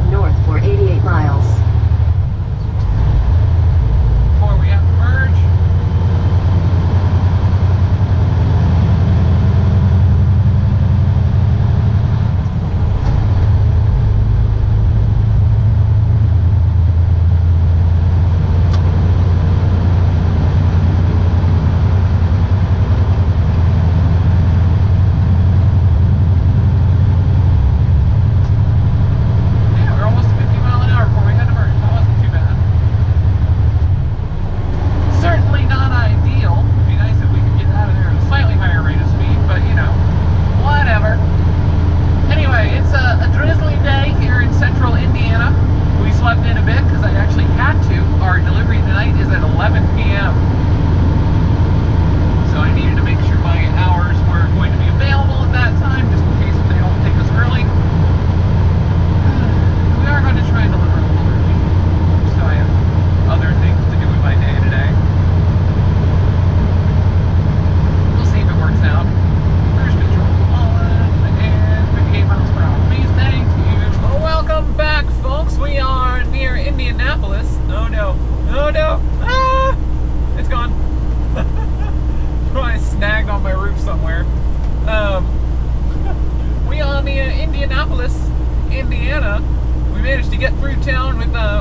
Turn north for 88 miles. Before we have to merge.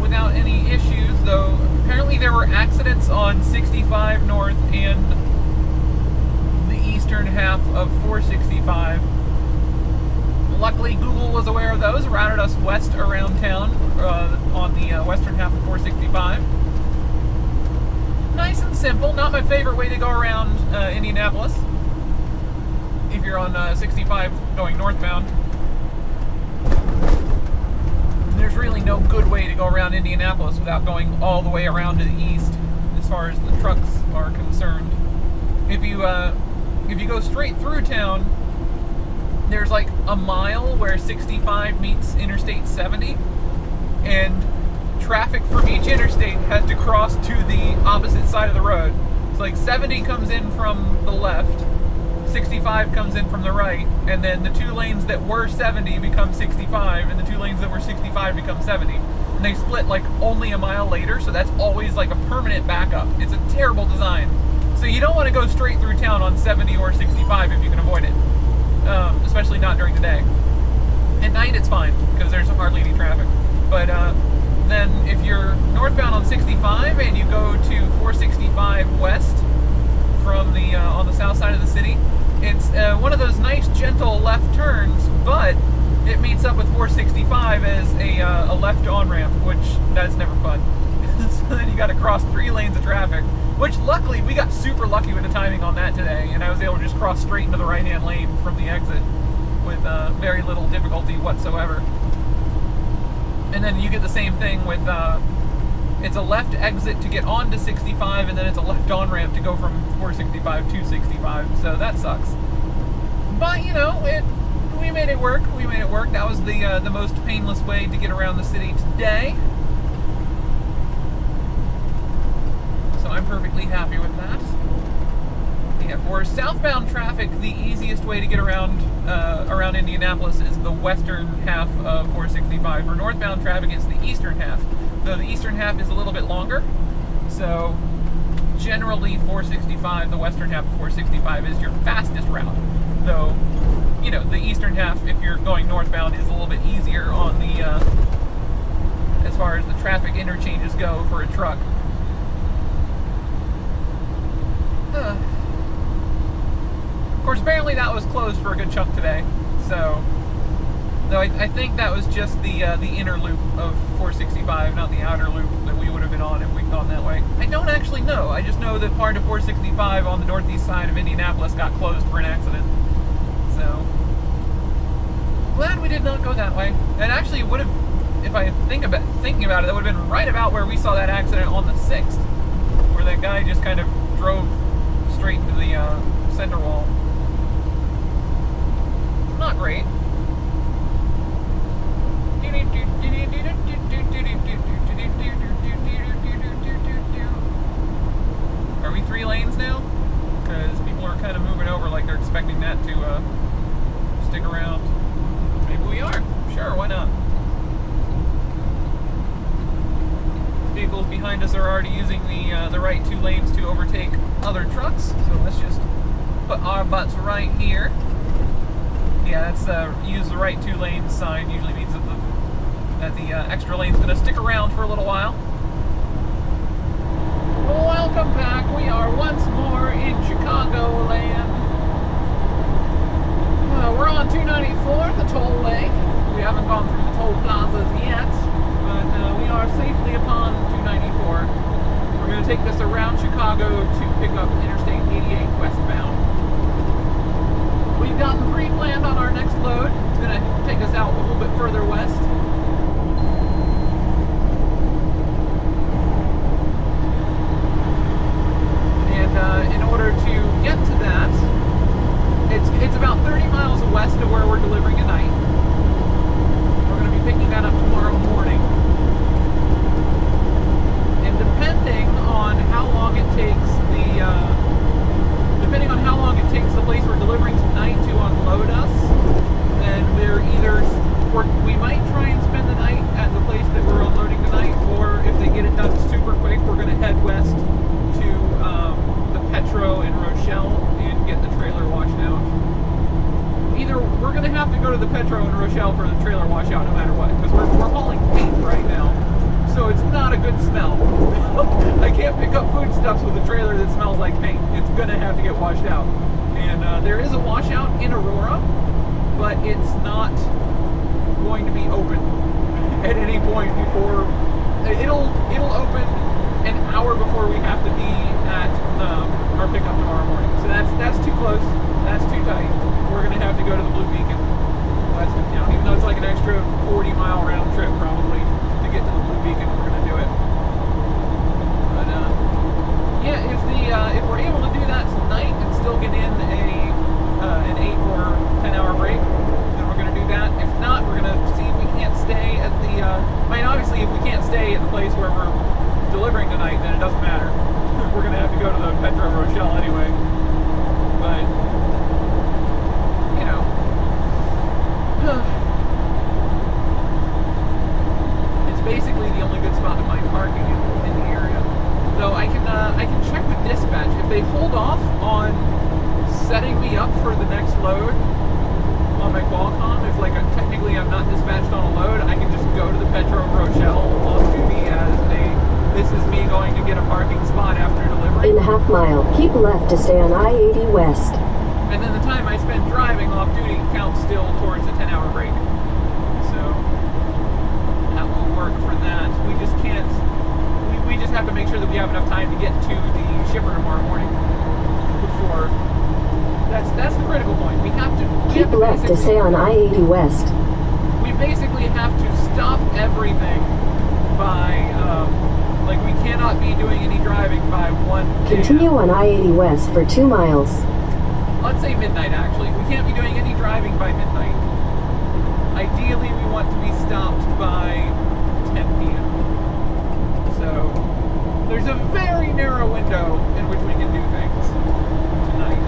Without any issues, though apparently there were accidents on 65 north and the eastern half of 465. Luckily Google was aware of those, routed us west around town on the western half of 465. Nice and simple, not my favorite way to go around Indianapolis if you're on 65 going northbound. There's really no good way to go around Indianapolis without going all the way around to the east as far as the trucks are concerned. If you go straight through town, there's like a mile where 65 meets Interstate 70, and traffic from each interstate has to cross to the opposite side of the road. It's like 70 comes in from the left, 65 comes in from the right, and then the two lanes that were 70 become 65, and the two lanes that were 65 become 70. And they split like only a mile later, so that's always like a permanent backup. It's a terrible design. So you don't want to go straight through town on 70 or 65 if you can avoid it, especially not during the day. At night it's fine, because there's hardly any traffic. But then if you're northbound on 65 and you go to 465 west from the on the south side of the city, it's one of those nice gentle left turns, but it meets up with 465 as a left on-ramp, which that's never fun. So then you got to cross 3 lanes of traffic, which luckily we got super lucky with the timing on that today, and I was able to just cross straight into the right-hand lane from the exit with very little difficulty whatsoever. And then you get the same thing with it's a left exit to get onto 65, and then it's a left on-ramp to go from 465 to 65, so that sucks. But, you know, we made it work. We made it work. That was the most painless way to get around the city today. So I'm perfectly happy with that. Yeah, for southbound traffic, the easiest way to get around around Indianapolis is the western half of 465. For northbound traffic, it's the eastern half. Though the eastern half is a little bit longer, so generally 465, the western half of 465 is your fastest route. Though, you know, the eastern half, if you're going northbound, is a little bit easier on the, as far as the traffic interchanges go for a truck. Of course, apparently that was closed for a good chunk today, so... Though I think that was just the inner loop of 465, not the outer loop that we would have been on if we'd gone that way. I don't actually know. I just know that part of 465 on the northeast side of Indianapolis got closed for an accident. So, glad we did not go that way. And actually would have, if I thinking about it, that would have been right about where we saw that accident on the 6th, where that guy just kind of drove straight into the center wall. Not great. Are we 3 lanes now? Because people are kind of moving over like they're expecting that to stick around. Maybe we are. Sure, why not? behind us are already using the right 2 lanes to overtake other trucks. So let's just put our butts right here. Yeah, that's use the right 2 lanes sign usually means that the extra lane's going to stick around for a little while. Welcome back. We are once more in Chicagoland. We're on 294, the tollway. We haven't gone through the toll plazas yet, but we are safely upon 294. We're going to take this around Chicago to pick up Interstate 88 westbound. We've gotten pre-planned on our next load. It's going to take us out a little bit further west. And in order to get to that, it's about 30 miles west of where we're delivering tonight. We're going to be picking that up tomorrow morning. And depending on how long it takes the place we're delivering tonight to unload us, then we might try and spend the night at the place that we're unloading tonight, or if they get it done super quick, we're going to head west to the Petro in Rochelle and get the trailer washed out. Either we're going to have to go to the Petro in Rochelle for the trailer washout no matter what, because we're hauling paint right now, so it's not a good smell. I can't pick up foodstuffs with a trailer that smells like paint. It's going to have to get washed out. And there is a washout in Aurora, but it's not going to be open at any point before. It'll open an hour before we have to be at our pickup tomorrow morning. So that's too close. That's too tight. We're going to have to go to the Blue Beacon west of town, even though it's like an extra 40-mile round trip probably to get to the Blue Beacon. We're going to do it. But yeah, if we're able to do that tonight and still get in an 8 or 10 hour break, then we're going to do that. If not, we're going to see if we can't stay at the. Obviously, if we can't stay at the place where we're delivering tonight, then it doesn't matter. We're going to have to go to the Petro Rochelle anyway. But you know, it's basically the only good spot to find parking in the area. So I can check with dispatch if they hold off on setting me up for the next load on my Qualcomm. If technically I'm not dispatched on a load, I can just go to the Petro Rochelle off duty as this is me going to get a parking spot after delivery. In a half mile, keep left to stay on I-80 West. And then the time I spend driving off duty counts still towards a 10-hour break. So that will work for that. We just can't. We just have to make sure that we have enough time to get to the shipper tomorrow morning before. That's the critical point. We have to keep left to stay on I-80 West. We basically have to stop everything by we cannot be doing any driving by 1 p.m. Continue on I-80 West for 2 miles. Let's say midnight, actually. We can't be doing any driving by midnight. Ideally, we want to be stopped by 10 p.m. So there's a very narrow window in which we can do things tonight.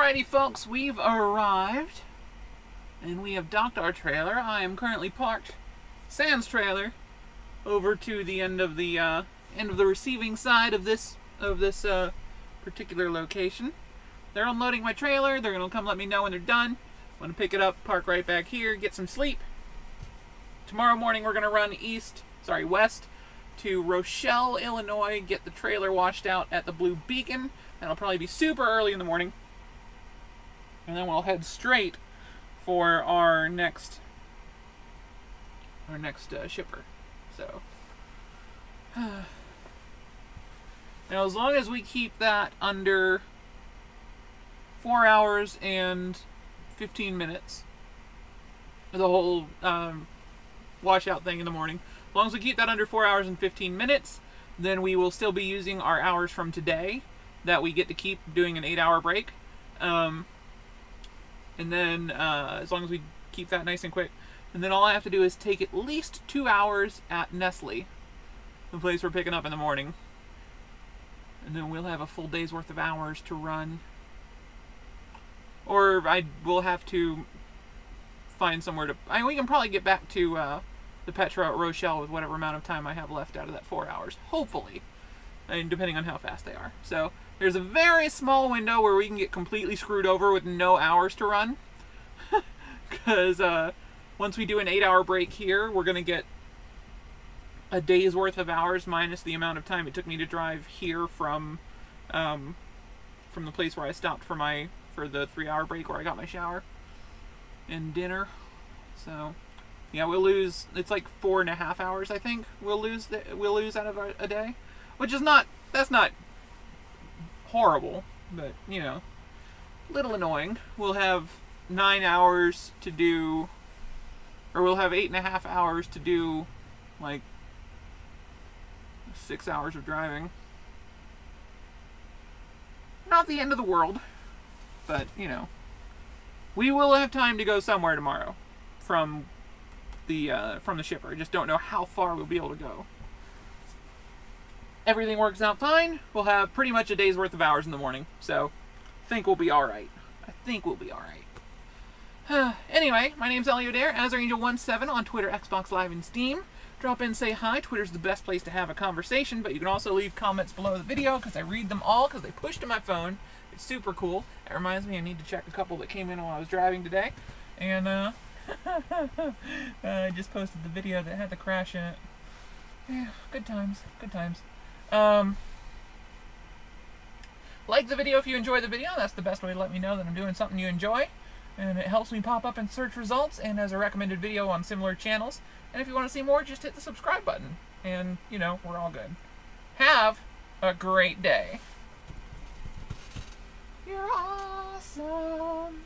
Alrighty folks, we've arrived and we have docked our trailer. I am currently parked Sans trailer over to the end of the receiving side of this particular location. They're unloading my trailer. They're gonna come let me know when they're done. I'm gonna pick it up, park right back here, get some sleep. Tomorrow morning we're gonna run west to Rochelle, Illinois, get the trailer washed out at the Blue Beacon. That'll probably be super early in the morning. And then we'll head straight for our next shipper. So now, as long as we keep that under 4 hours and 15 minutes, the whole washout thing in the morning, as long as we keep that under 4 hours and 15 minutes, then we will still be using our hours from today that we get to keep doing an 8-hour break. And then as long as we keep that nice and quick, and then all I have to do is take at least 2 hours at Nestle, the place we're picking up in the morning, and then we'll have a full day's worth of hours to run. Or I will have to find somewhere to. We can probably get back to the Petro at Rochelle with whatever amount of time I have left out of that 4 hours, hopefully, and depending on how fast they are. So there's a very small window where we can get completely screwed over with no hours to run, because once we do an 8-hour break here, we're gonna get a day's worth of hours minus the amount of time it took me to drive here from the place where I stopped for the 3-hour break where I got my shower and dinner. So yeah, we'll lose. It's like 4.5 hours, I think. We'll lose out of a day, which is not. That's not horrible, but you know, a little annoying. We'll have 9 hours to do, or we'll have 8.5 hours to do, like 6 hours of driving. Not the end of the world, but you know, we will have time to go somewhere tomorrow from the shipper. I just don't know how far we'll be able to go. Everything works out fine. We'll have pretty much a day's worth of hours in the morning, so I think we'll be all right. Anyway, my name's MacLeod, AzarAngel17 on Twitter, Xbox Live, and Steam. Drop in, say hi. Twitter's the best place to have a conversation, but you can also leave comments below the video because I read them all because they push to my phone. It's super cool. That reminds me, I need to check a couple that came in while I was driving today. And I just posted the video that had the crash in it. Yeah, good times. Like the video if you enjoy the video. That's the best way to let me know that I'm doing something you enjoy. And it helps me pop up in search results and as a recommended video on similar channels. And if you want to see more, just hit the subscribe button. And, you know, we're all good. Have a great day. You're awesome.